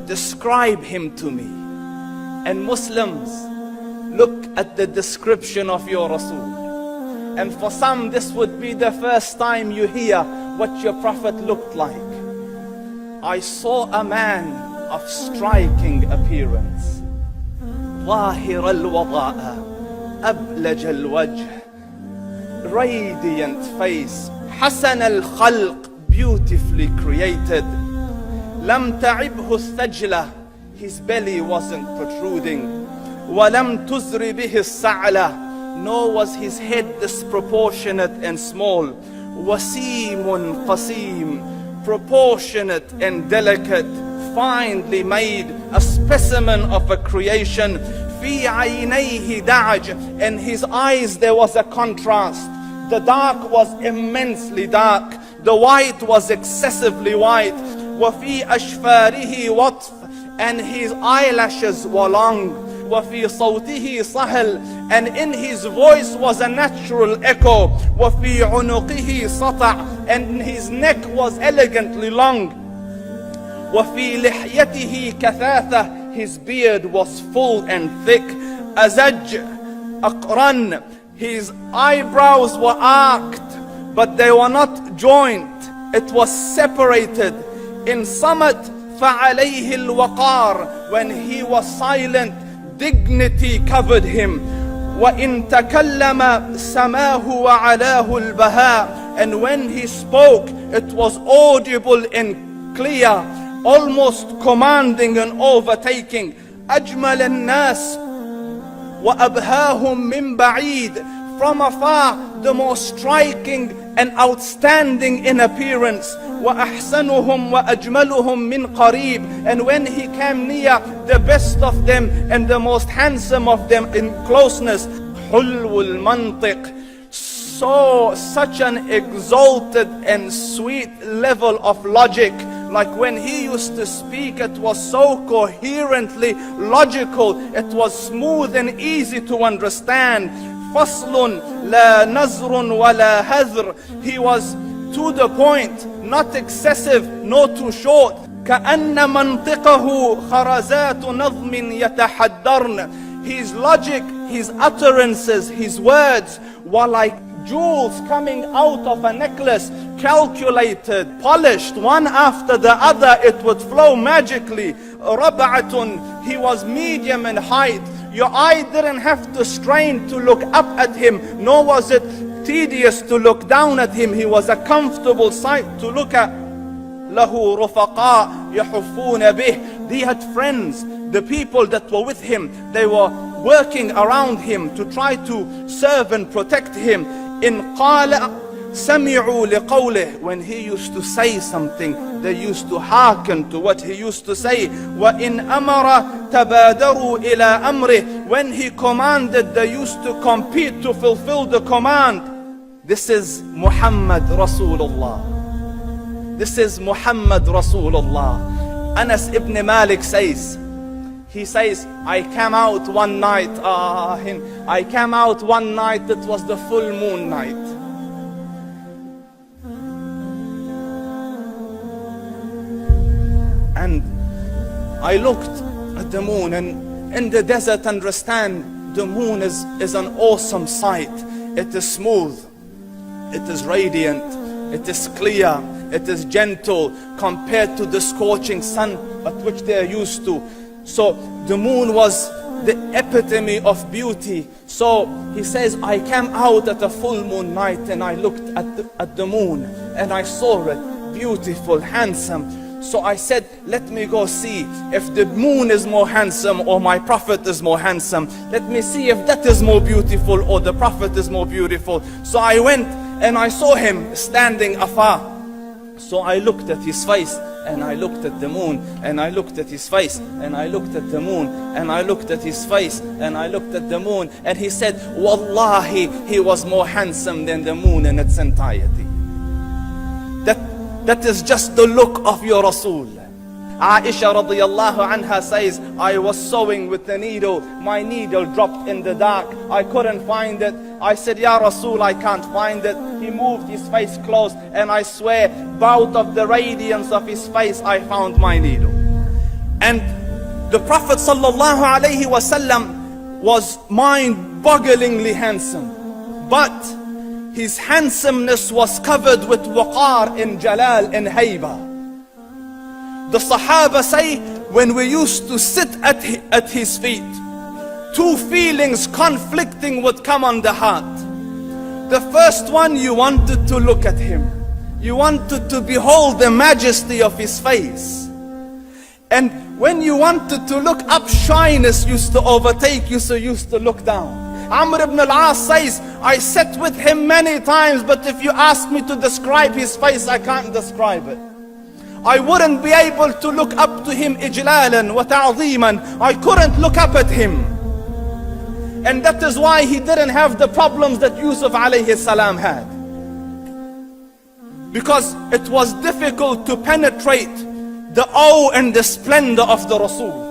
describe him to me. And Muslims, look at the description of your Rasul. And for some, this would be the first time you hear what your Prophet looked like. I saw a man of striking appearance. ظاهر الوضاء أبلج الوجه, radiant face, حسن الخلق, beautifully created. لم تعبه الثجلة, his belly wasn't protruding. ولم تزر به السعلة, nor was his head disproportionate and small. وسيم قسيم, proportionate and delicate, finely made, a specimen of a creation. في عينيه دعج, in his eyes there was a contrast. The dark was immensely dark, the white was excessively white. وفي أشفاره وطف, and his eyelashes were long. وفي صوته صهل, and in his voice was a natural echo. وفي عنقه سطع, and his neck was elegantly long. وفي لحيته كثاثة, his beard was full and thick. أزج أقرن, his eyebrows were arched, but they were not joint, it was separated. In Samat فعليه الوقار, when he was silent, dignity covered him. وإن تكلم سماه وعلاه البهاء, and when he spoke it was audible and clear, almost commanding and overtaking. أجمل الناس وأبهاهم من بعيد, from afar the most striking and outstanding in appearance. وأحسنهم وأجملهم من قريب, and when he came near, the best of them and the most handsome of them in closeness. حلو المنطق, such an exalted and sweet level of logic. Like when he used to speak, it was so coherently logical, it was smooth and easy to understand. فصل لا نزر ولا هذر, he was to the point, not excessive nor too short. كأن منطقه خرزات نظم يتحدرن, his logic, his utterances, his words were like jewels coming out of a necklace, calculated, polished, one after the other, it would flow magically. ربعة, he was medium in height. Your eye didn't have to strain to look up at him, nor was it tedious to look down at him. He was a comfortable sight to look at. له رفقاء يحفون به, he had friends, the people that were with him, they were working around him to try to serve and protect him. إن قال سمعوا لقوله, when he used to say something, they used to hearken to what he used to say. وإن أمر تبادروا إلى أمره, when he commanded, they used to compete to fulfill the command. This is Muhammad Rasulullah. This is Muhammad Rasulullah. Anas ibn Malik says, he says, I came out one night, it was the full moon night. And I looked at the moon, and in the desert, understand, the moon is an awesome sight. It is smooth, it is radiant, it is clear, it is gentle compared to the scorching sun at which they are used to. So the moon was the epitome of beauty. So he says, I came out at a full moon night and I looked at the moon and I saw it beautiful, handsome. So I said, let me go see if the moon is more handsome or my Prophet is more handsome. Let me see if that is more beautiful or the Prophet is more beautiful. So I went and I saw him standing afar. So I looked at his face and I looked at the moon, and I looked at his face and I looked at the moon, and I looked at his face and I looked at the moon, and he said, Wallahi, he was more handsome than the moon in its entirety. That is just the look of your Rasul. Aisha radiyallahu anha says, I was sewing with the needle. My needle dropped in the dark. I couldn't find it. I said, Ya Rasul, I can't find it. He moved his face close, and I swear, out of the radiance of his face, I found my needle. And the Prophet sallallahu alaihi wasallam was mind-bogglingly handsome, but his handsomeness was covered with waqar and jalal and hayba. The Sahaba say, when we used to sit at his feet, two feelings conflicting would come on the heart. The first one, you wanted to look at him. You wanted to behold the majesty of his face. And when you wanted to look up, shyness used to overtake you, so you used to look down. Amr ibn al-As says, I sat with him many times, but if you ask me to describe his face, I can't describe it. I wouldn't be able to look up to him ijlalan wa ta'ziman. I couldn't look up at him. And that is why he didn't have the problems that Yusuf alayhi salam had. Because it was difficult to penetrate the awe and the splendor of the Rasul.